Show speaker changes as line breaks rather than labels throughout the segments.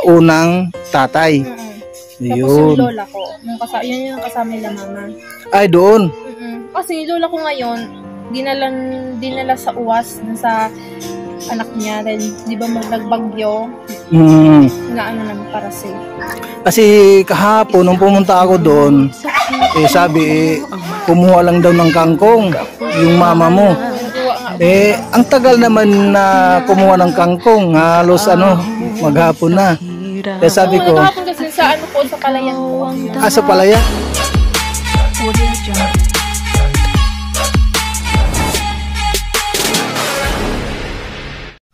unang tatay.
Tapos yung lola ko, yun yung kasama nila mama.
Ay, doon?
Kasi yung lola ko ngayon, dinala sa uwas dun sa anak niya dahil di ba nagbagyo na ano naman para safe.
Kasi kahapon nung pumunta ako doon, sabi kumuha lang daw ng kangkong yung mama mo. Ang tagal naman na kumuha ng kangkong, halos maghapon na. Kaya sabi ko,
maghapon kasi sa po, sa palayan po.
Sa palayan?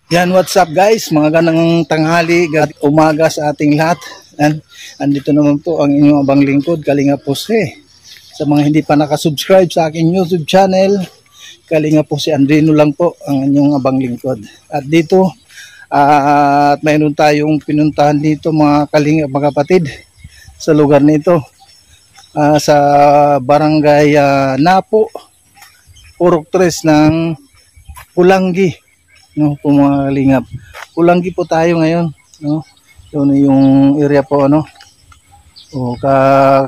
Yan, what's up guys? Mga ganang tanghali, umaga sa ating lahat. And andito naman po ang inyong abang lingkod, Kalinga Jose. Sa mga hindi pa nakasubscribe sa aking YouTube channel, Kalinga Jose Andrino lang po ang inyong abang lingkod. At dito, at mayroon tayong pinuntahan dito mga Kalinga, mga kapatid, sa lugar nito. Sa barangay Napo, Purok 3 ng Pulangi. No, po mga kalingap. Pulangi po tayo ngayon, no. Yun yung area po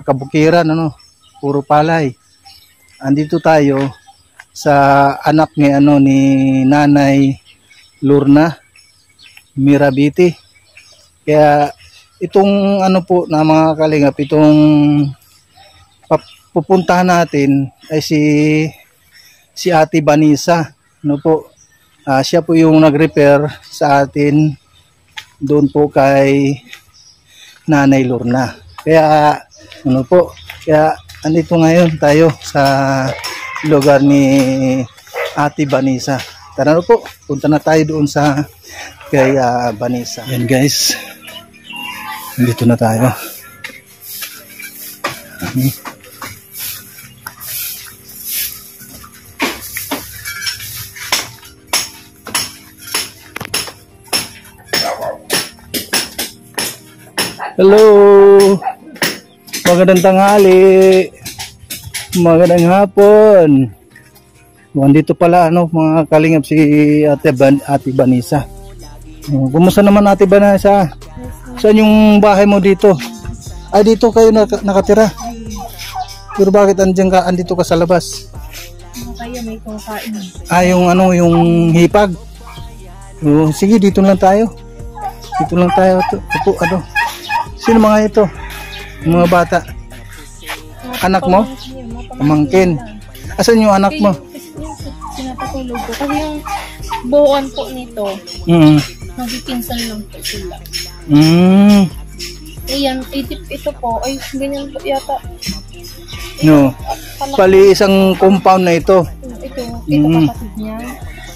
kabukiran puro palay. Andito tayo sa anak ni ni Nanay Lorna Mirabiti. Kaya itong po na mga kalingap, itong pupuntahan natin ay si Ate Vanessa, po. Siya po yung nag-repair sa atin doon po kay Nanay Lorna. Kaya kaya andito ngayon tayo sa lugar ni Ate Vanessa. Tara na po, punta na tayo doon sa kay Vanessa. Yan guys, andito na tayo. Hello! Magandang tanghali! Magandang hapon! Nandito pala mga kalingap si Ate Vanessa. Kumusta naman Ate Vanessa? Saan yung bahay mo dito? Ay, dito kayo nakatira. Pero bakit andito ka sa labas?
Kaya may kumakain.
Yung hipag. Sige, dito lang tayo. Dito lang tayo. Sino mga ito? Mga bata? Anak mo? Pamangkin. Asan yung anak mo?
Sinapatulog ko. Kasi yung buuan po nito, magpipinsan lang po sila. Ayan, ito po, ay ganyan po yata.
No. Pali isang compound na ito.
Ito kapatid niya.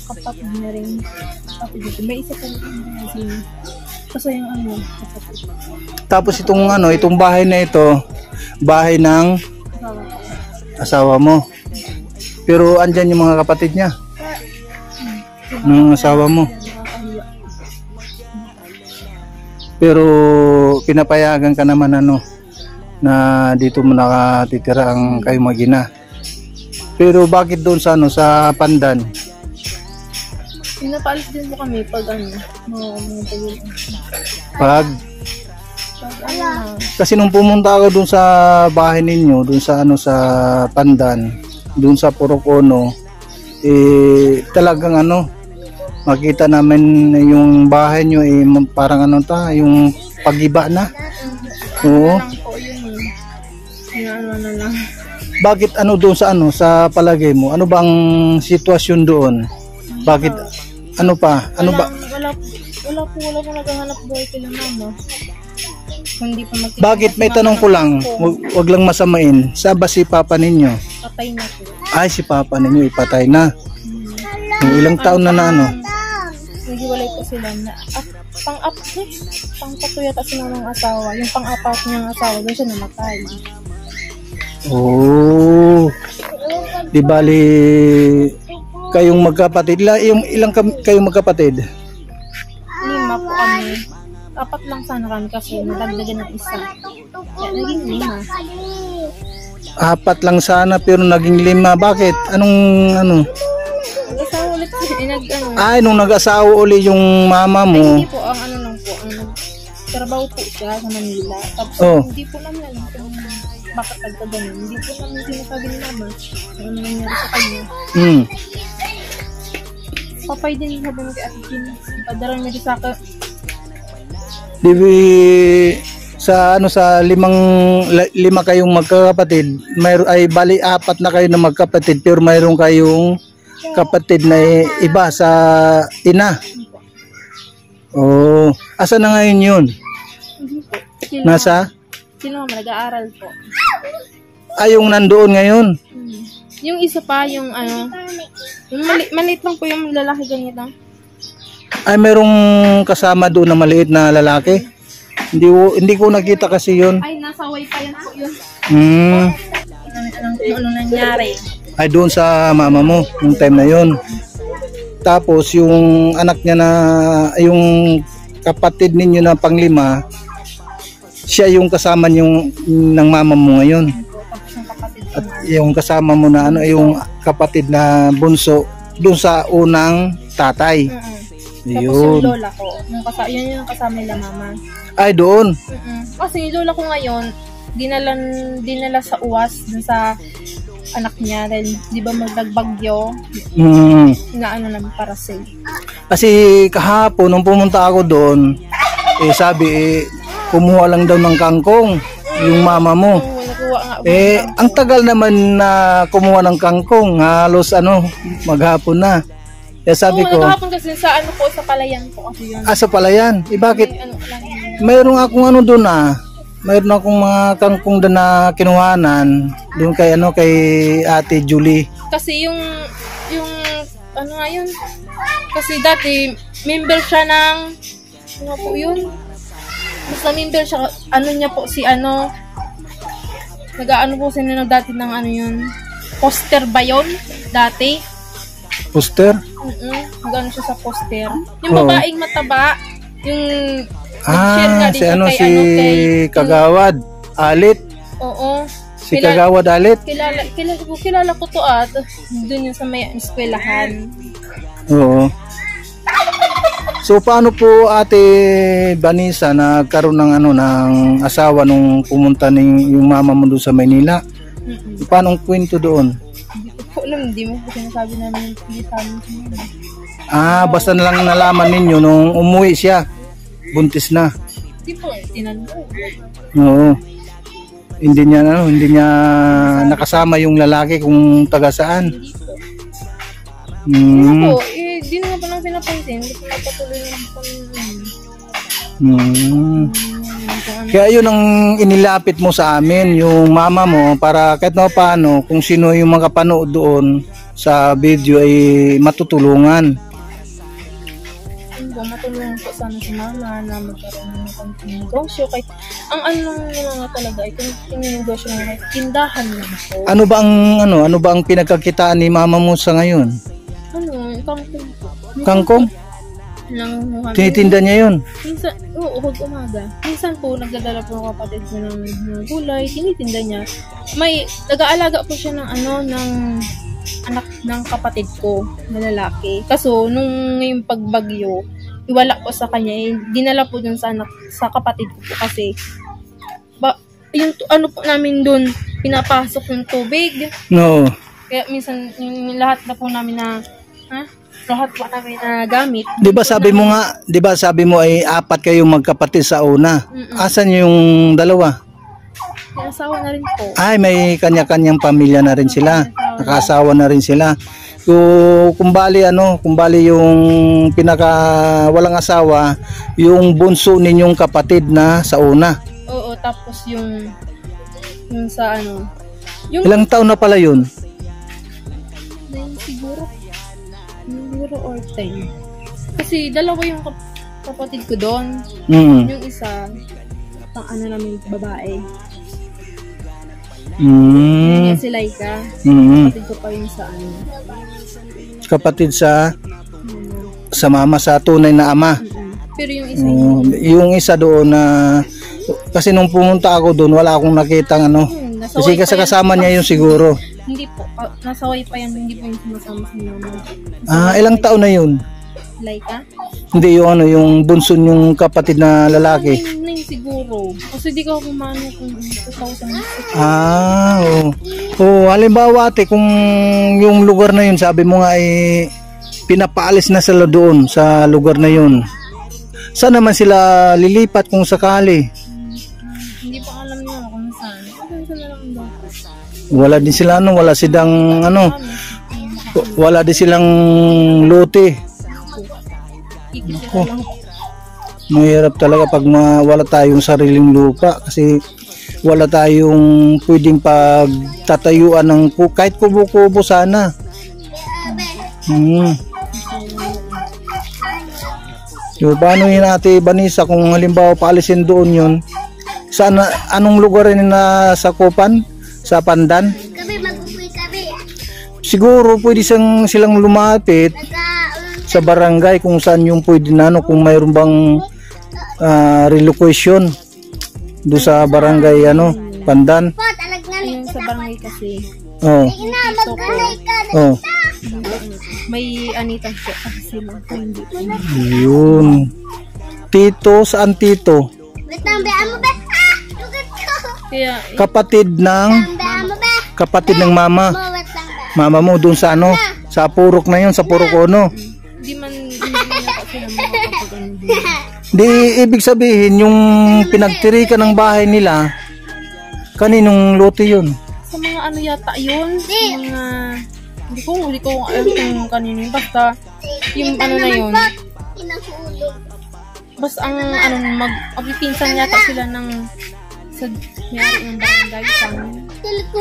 Kapatid niya rin. May isa po rin. Kasi yung kapatid.
Tapos itong bahay na ito, bahay ng asawa mo. Pero andyan yung mga kapatid niya. Ng asawa mo. Pero pinapayagan ka naman na dito mo nakatitira ang kayo mag-ina. Pero bakit doon sa Pandan?
Pinapaalis din po kami pag
kasi nung pumunta ako dun sa bahay ninyo, dun sa sa Pandan, dun sa Purok 1, talagang makita namin yung bahay nyo parang yung pagiba na. Oo. Bakit doon sa palagay mo? Ano bang sitwasyon doon? Bakit ba?
Wala po naghahanap buhay kila mama. Hindi pa
Bakit may tanong ko lang, wag lang masamain. Sa ba si papa ninyo?
Patay na po.
Ay, si papa ninyo ipatay na. Ilang taon na
Naghiwalay po sila na pang-tatlo yata sila ng asawa. Yung pang-apat niyang asawa, doon siya namatay.
Oh. Di bali kayong magkapatid. Ilang kayong magkapatid?
5 po kami. 4 lang sana kami kasi nadagdagan ng isa. Kaya naging 5.
4 lang sana pero naging 5. Bakit? Anong
Nag-asawa ulit.
Ay, nung nag-asawa ulit yung mama mo.
Ay, hindi po. Ang lang po. nagtrabaho po siya sa Manila. Tapos hindi po namin alam kung bakit nagkaganon. Hindi po namin sinasabi ni mama kung ano nangyari sa kanya. Papay din sabi mo kay Ate Jean. Padala niya sa akin.
Sa lima kayong magkakapatid, ay bali 4 na kayo na magkapatid, pero mayroon kayong kapatid na iba sa ina. Oh, asa na ngayon yun? Nasa?
Sino mama, nag-aaral po.
Yung nandoon ngayon?
Yung isa pa, yung maliit lang po yung lalaki ganito.
Ay, merong kasama doon na maliit na lalaki? Hindi ko nakita kasi yun.
Ay, nasa way pa yan po yun. Ano nangyari?
Ay, doon sa mama mo, yung time na yun. Tapos, yung anak niya na, yung kapatid ninyo na panglima, siya yung kasama ng mama mo ngayon. At yung kasama mo na, yung kapatid na bunso, doon sa unang tatay.
Tapos yung lola ko, yun yung kasama nila mama.
Ay, doon?
Kasi yung lola ko ngayon, dinala sa uwas dun sa anak niya dahil di ba magdagbagyo na namin para safe.
Kasi kahapon nung pumunta ako doon, sabi kumuha lang daw ng kangkong yung mama mo. Ang tagal naman na kumuha ng kangkong, halos maghapon na. Kaya sabi ko,
maghapon kasi sa sa Palayan po kasi yun.
Sa Palayan? Bakit? Mayroon akong doon mayroon akong mga kangkong doon na kinuhanan doon kay Ate Julie.
Kasi yung yun? Kasi dati member siya ng po yun? Basta member siya, niya po si nag-aano po sila dati ng yun? Poster ba yun? Dati?
Poster?
Nag-ano siya sa poster. Yung babaeng mataba, yung
si Kagawad Alit.
Oo.
Si Kagawad Alit.
Kilala ko to doon yung sa may eskwelahan.
Oo. So paano po Ate Vanessa nagkaroon ng asawa nung pumunta yung mama mo doon sa Maynila? Paano ang kwento doon?
Hindi mo po sinasabi namin hindi sa amin.
Basta na lang nalaman ninyo nung umuwi siya. Buntis na.
Hindi po, tinanong.
Oo. Hindi niya nakasama yung lalaki kung taga saan.
Hindi po. Di naman pa lang pinapansin. Hindi po napatuloy lang po.
Kaya yun ang inilapit mo sa amin, yung mama mo, para kahit na paano, kung sino yung makapanood doon sa video ay matutulungan.
Matulungan po sana si mama na magkaroon ng konting negosyo. Kahit ang nga talaga ay kung negosyo na tindahan na po.
Ano ba ang pinagkakitaan ni mama mo sa ngayon?
Kangkong po.
Kangkong? Tinitinda niya yun?
Minsan, huwag umaga. Minsan po, nagdadala po ang kapatid ko ng gulay, tinitinda niya. Nag-aalaga po siya ng anak ng kapatid ko na lalaki. Kaso, nung ngayong pagbagyo, iwala po sa kanya, dinala po dun sa kapatid ko po kasi, yung po namin dun, pinapasok yung tubig.
No.
Kaya minsan, yung lahat na po namin na, lahat po namin na gamit.
Di ba sabi mo ay 4 kayong magkapatid sa una? Asan yung dalawa?
May asawa na rin po.
Ay, may kanya-kanyang pamilya na rin sila. Nakaasawa na rin sila. So, kung bali yung walang asawa, yung bunso ninyong kapatid na sa una.
Oo, tapos yung sa
ilang taon na pala yun?
Siguro or 10. Kasi dalawa yung kapatid ko doon. Yung isa, namin babae. Yung si Laika. Kapatid ko pa yun sa
kapatid sa mama, sa tunay na ama.
Pero yung isa
yung isa doon na kasi nung pumunta ako doon wala akong nakitang kasi kasama niya yung siguro.
Hindi po, nasa way pa yan, hindi po yung sumasama sa mama.
Ilang taon na yun?
Laika?
Hindi yung ano, yung bunso yung kapatid na lalaki.
9 siguro. Kasi di ko kumano kung 2006.
Halimbawa ate, kung yung lugar na yun, sabi mo nga pinapaalis na sila doon sa lugar na yun. Saan naman sila lilipat kung sakali?
Hindi pa alam nyo kung saan. Saan na lang daw.
Wala din sila wala din silang lote. Oh, mahirap talaga pag wala tayong sariling lupa kasi wala tayong pwedeng pagtatayuan ng kahit kubo-kubo sana. So, paano yun ate Vanessa kung halimbawa paalisin doon yun? Sana, anong lugar rin na sakupan? Sa Pandan? Siguro pwede silang lumapit sa barangay kung saan yung pwede na kung mayroon bang relocation do sa barangay Pandan.
Yung sa barangay kasi.
Oh.
May anitan po kasi sila. Hindi.
Yun. Tito, saan tito?
Kaya,
kapatid ng mama. Mama mo doon sa sa Purok na yun, sa Purok Ono.
hindi man kasi na makakapag
Di ibig sabihin yung pinagtirikan ng bahay nila, kaninong lote yun?
sa mga yata yun. Mga, hindi ko alam kung kanino yun. Basta, yung na yun. Basta ang magpipinsan yata sila ng sa ng barangay sa amin. Hindi ko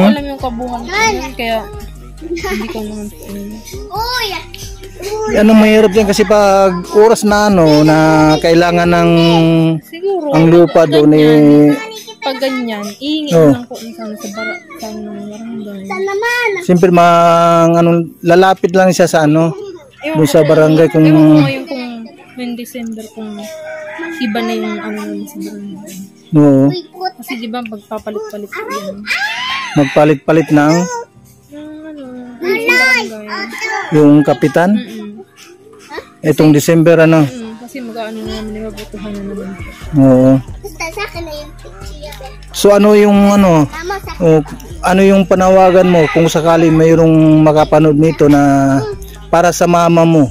alam yung kabuhan ko yun, kaya hindi ko naman po
Ano mahirap din kasi pag oras na na kailangan ng
siguro
ang lupa doon
pag ganyan, ihingi lang po sana sa barangay.
Siyempre lalapit lang siya sa doon sa barangay kung
ewan ko ngayon kung noong December kung iba na yung sa barangay.
Oo.
Kasi di ba magpapalit-palit po yan.
Magpalit-palit ng yung kapitan? Itong December
kasi mag-ano na naman, mabutuhan na naman.
Oo. So ano yung ano yung panawagan mo kung sakali mayroong makapanood nito na para sa mama mo?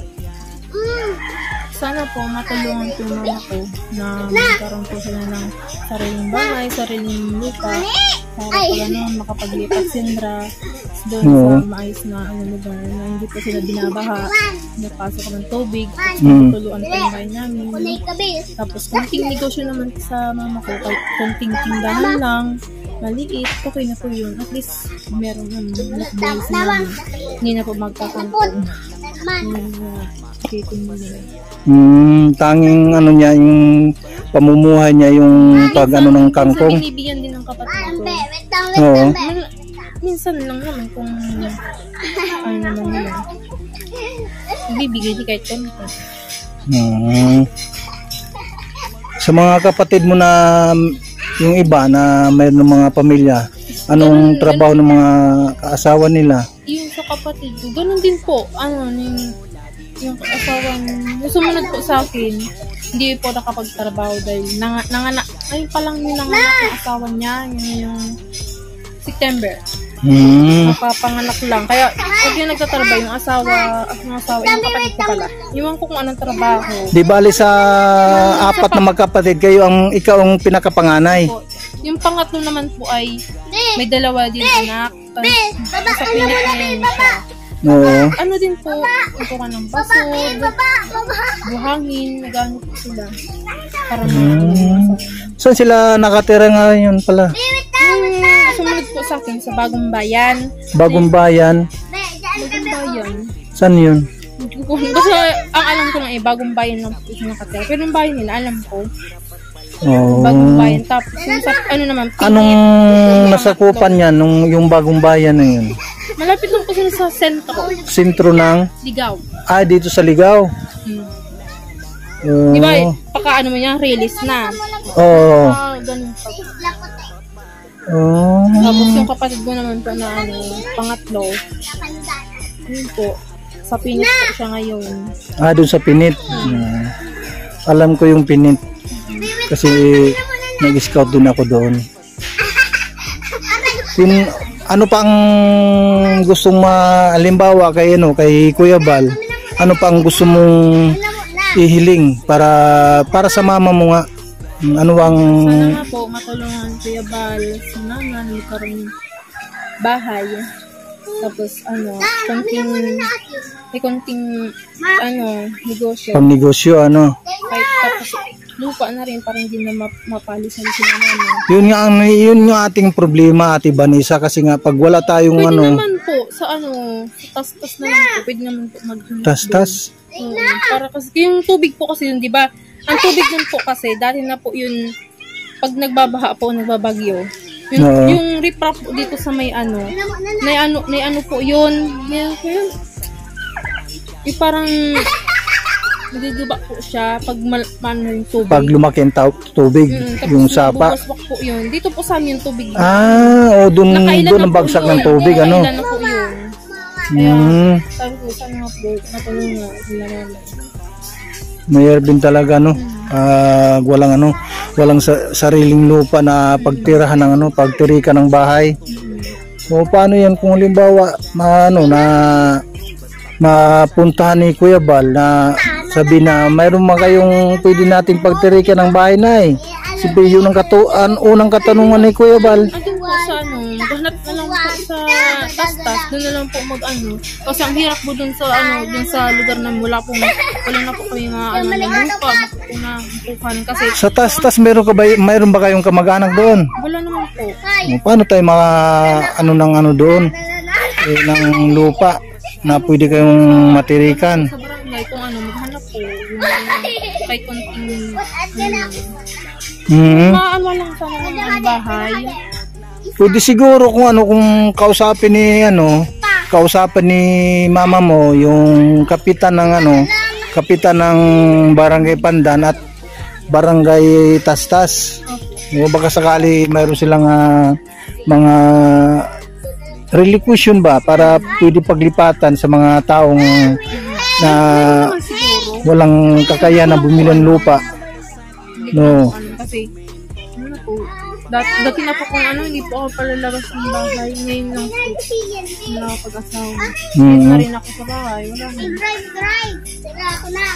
Sana po matulungan ko yung mama ko na magkaroon po sila ng sariling bahay, sariling lupa para po makapaglipat sindra doon sa maayos na lugar na hindi po sila binabaha, napasok ng tubig, tuluan po yung bahay namin. Tapos konting negosyo naman sa mama ko, kahit konting tindahan lang, maliit, okay na po yun. At least meron nakabay sa namin. Hindi na po magkakampong.
Tanging niya yung pamumuhay niya yung pag ng kangkong.
Minsan binibigyan din ng kapatid ko.
Oo.
Minsan lang naman kung naman nila. Bibigay di kahit konti. Sa mga kapatid mo na yung iba na mayroon ng mga pamilya, anong trabaho ng mga kaasawa nila? Yung sa kapatid ko, ganun din po. Yung asawa sumunod po sa akin, hindi po nakapagtrabaho dahil nanganak. Ayun pa lang yung nanganak ng asawa niya, yung September. Napapanganak lang. Kaya pag yung nagtatrabaho, yung asawa, yung kapatid ko pala. Iwan ko kung anong trabaho.
Di bali sa apat na magkapatid, ikaw ang pinakapanganay.
Yung pangatlo naman po ay may dalawa din anak. Sa pinik niya siya.
Oo.
Ano din po, tutukan ng baso, buhangin, nagamit po sila. Para
saan sila nakatira ngayon pala?
Sumunod po sa akin sa Bagong Bayan.
Bagong Bayan?
Bagong Bayan.
Saan yun?
Basta ang alam ko lang Bagong Bayan lang po sila nakatira. Pero yung bayan nila, alam ko. Bagong Bayan. Tapos yung sa,
anong nasakupan yan, yung Bagong Bayan na yun?
Malapit lang po sila sa sentro.
Sentro ng?
Ligaw.
Dito sa Ligaw?
Di ba, paka mo yan, release na.
Oo.
Ganun pa.
Oh.
Tapos yung kapatid ko naman po na pangatlo, yun po, Sa Pinit po siya ngayon.
Doon sa Pinit. Alam ko yung Pinit. Kasi nag-scout din ako doon. Ano pang gustong halimbawa kay Kuya Bal, ano pang gusto mong ihiling para sa mama mo nga? Ano ang
sana nga po matulungan Kuya Bal sa mama nagkaroon bahay. Tapos konting negosyo.
Pang-negosyo
Tapos lupa na rin para hindi na mapalisan sila mama.
Yun nga ating problema, Ate Vanessa, kasi nga pag wala tayong
pwede naman po sa tas-tas na lang po. Pwede naman po
tas-tas.
Para kasi yung tubig po kasi yun, di ba? Ang tubig nun po kasi dati na po yun pag nagbabaha po, nagbabagyo. Yung riprap po dito sa may po yun. Yung parang nagiguba po siya pag yung tubig.
Pag lumaki ang tubig, yung sapa.
Po yun. Dito po sa amin yung tubig.
Doon ang bagsak ng tubig,
Nakailan na po yun. Kaya, sabi ko, sana nga po, natulungan sila namin.
Mayroon talaga, walang sariling lupa na pagtirahan ng pagtirikan ng bahay. So, paano yan kung halimbawa, mapuntahan ni Kuya Bal na sabi na mayroon kayong pwede nating pagtirikan ng bahay na Sabi yun unang katanungan ni Kuya Bal.
Andun po sa maghanap na lang po sa tas-tas, doon na lang po kasi ang hirap po dun sa lugar na wala na po kami lupa, makukuhan kasi.
Sa tas-tas mayroon ba kayong kamag-anak doon?
Wala naman po.
Paano tayo doon? Ng lupa na pwede kayong matirikan?
Sa barangay kung maghanap po kahit konting lang sana ng bahay.
Pwede siguro kung kausapin ni mama mo yung kapitan ng Barangay Pandan at Barangay Tastas. Baka sakali mayroon silang mga relinquishment ba para pwede paglipatan sa mga taong na walang kakayahan na bumili ng lupa.
Kasi dati na po kung hindi po ako palalabas ng bahay. Ngayon lang po nakapag-asawa. Ngayon na rin ako sa bahay. Wala na.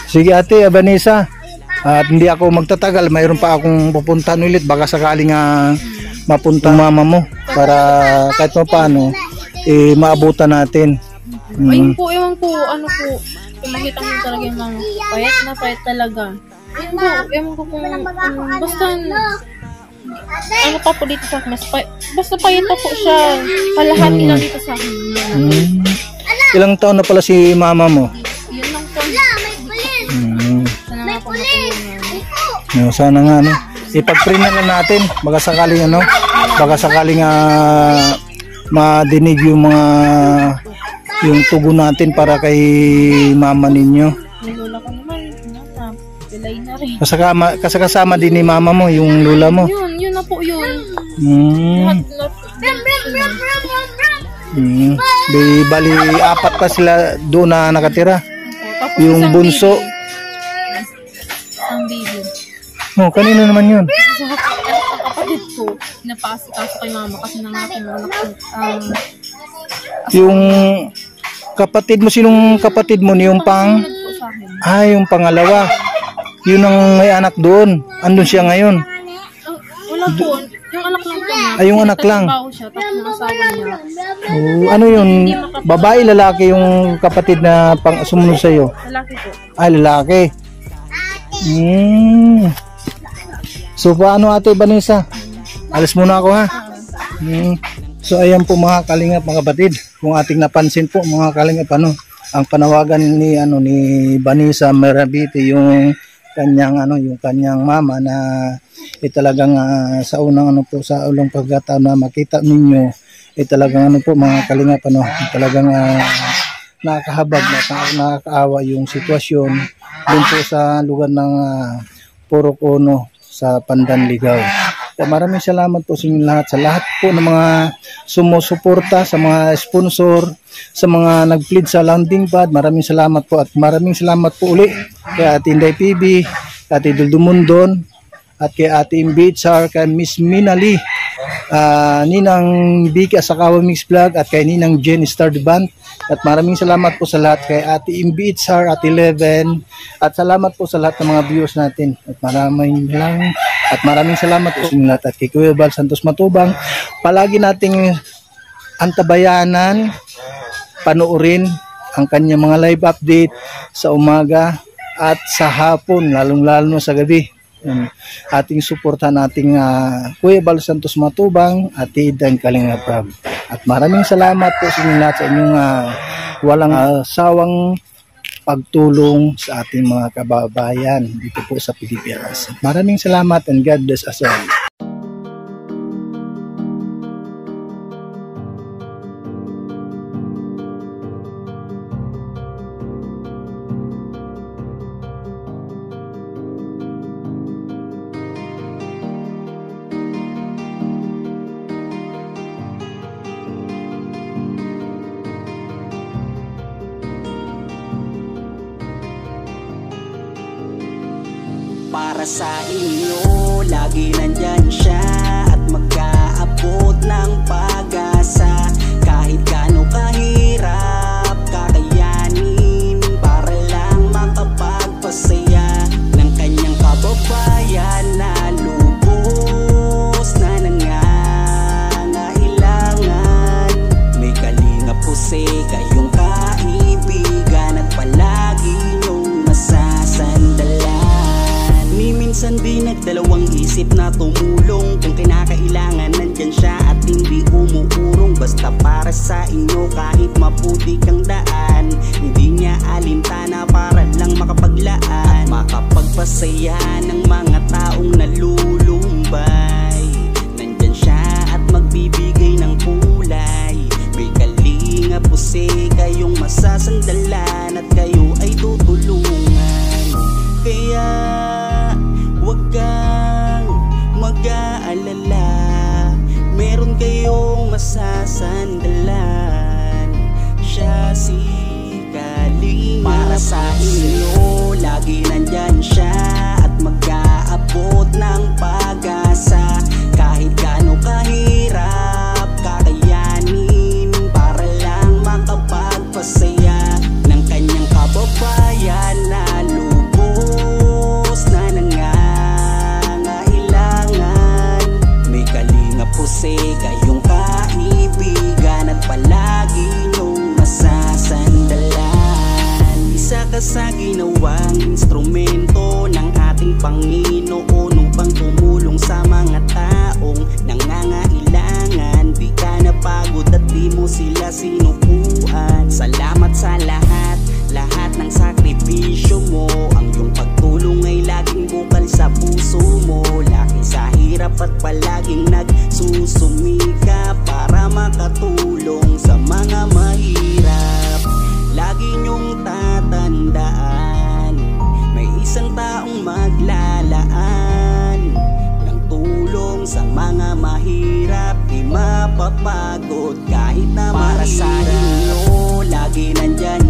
Sige Ate Vanessa, at hindi ako magtatagal, mayroon pa akong pupuntahan ulit, baka sakaling mapunta mama mo para kahit paano maabutan natin.
Ayun po, ewan po, makita mo talaga yung mga payat talaga. Ewan ko kung basta pa po dito sa akin, basta payat pa po siya, kalahati lang dito sa akin.
Ilang taon na pala si mama mo?
Yun lang po. Sana nga po matulungan.
Sana nga ipag-pray na lang natin, baka sakaling madinig yung tugon natin para kay mama ninyo.
Yung lola ko naman, pilay na rin.
Kasama din ni mama mo yung lola mo.
Yun na po yun.
Bali 4 pa sila doon na nakatira. Yung bunso.
Ang baby.
Kanino naman yun?
Sa kapatid ko, napasikaso kay mama kasi nangako
yung kapatid mo, sinong kapatid mo? Yung yung pangalawa. Yun ang may anak doon. Andun siya ngayon.
Wala po. Yung anak lang po.
Yung anak lang.
Siya, tapos nasawa niya.
Ano yun? Babae, lalaki yung kapatid na sumunod sa'yo?
Lalaki po.
Lalaki. So paano Ate Vanessa? Alis muna ako ha. So ayan po mga kalingap, mga kapatid, kung ating napansin po mga kalingap, ang panawagan ni Vanessa Merabite, yung kanyang mama na talagang sa unang sa ulang pagkataon na makita ninyo talagang mga kalingap, talagang nakakahabag, nakakaawa yung sitwasyon dun po sa lugar ng Purok Ono sa Pandan Ligao. Kaya maraming salamat po sa inyo lahat, sa lahat po ng mga sumusuporta, sa mga sponsor, sa mga nag-plead sa landing pad. Maraming salamat po, at maraming salamat po uli kay Ate Inday PB, kay Ate Duldumundon, at kay Ate Imbitsar, kay Miss Minali, Ninang Vicky Asakawa Mix Vlog, at kay Ninang Jen Star Band. At maraming salamat po sa lahat kay Ate Imbitsar, Ate Leven, at salamat po sa lahat ng mga viewers natin. At maraming salamat po sa lahat, at kay Kuya Val Santos Matubang. Palagi nating antabayanan, panoorin ang kanyang mga live update sa umaga at sa hapon, lalong-lalo sa gabi. Ating suportahan nating Kuya Val Santos Matubang at Idang Kalinga Prab. At maraming salamat po sa inyo lahat, sa inyong walang sawang pagtulong sa ating mga kababayan dito po sa Pilipinas. Maraming salamat, and God bless us all.
Para sa inyo, lagi nandyan siya, at mag-aabot ng pag-asa. Kahit gaano kahirap kakayanin, para lang makapagpasaya ng kanyang kababayan na lubos na nangangailangan. May Kalinga po kayong kaibigan, at palagi niyong masasandalan. Minsan di nagdalawang isip na tumulong, kung kinakailangan nandyan siya at hindi umuurong. Basta para sa inyo, kahit maputi kang daan, hindi niya alintana para lang makapaglaan, makapagpasaya ng mga taong nalulumbay. Nandyan siya at magbibigay ng kulay. May Kalinga po kayong masasandalan, at kayo ay tutulungan. Kaya huwag kang mag-aalala, meron kayong masasandalan. Siya si Kalinga. Para sa inyo, lagi nandyan siya, at mag-aabot ng pag-asa. Kahit gaano kahirap kakayanin, para lang makapagpasaya ng kanyang kababayan na lubos na nangangailangan. May Kalinga po kayong kaibigan, at palagi niyong masasandalan. Isa ka sa ginawang instrumento ng ating Panginoon upang tumulong sa mga taong nangangailangan. Di ka napagod at di mo sila sinukuan. Salamat sa lahat ng sakripisyo mo. Ang iyong pagtulong ay laging bukal sa puso mo. Laki sa hirap at palaging nagsusumika para makatulong sa mga mahirap. Lagi niyong tatandaan, may isang taong maglalaan ng tulong sa mga mahirap. Di mapapagod kahit na para mahirap. Sa inyo, lagi nandyan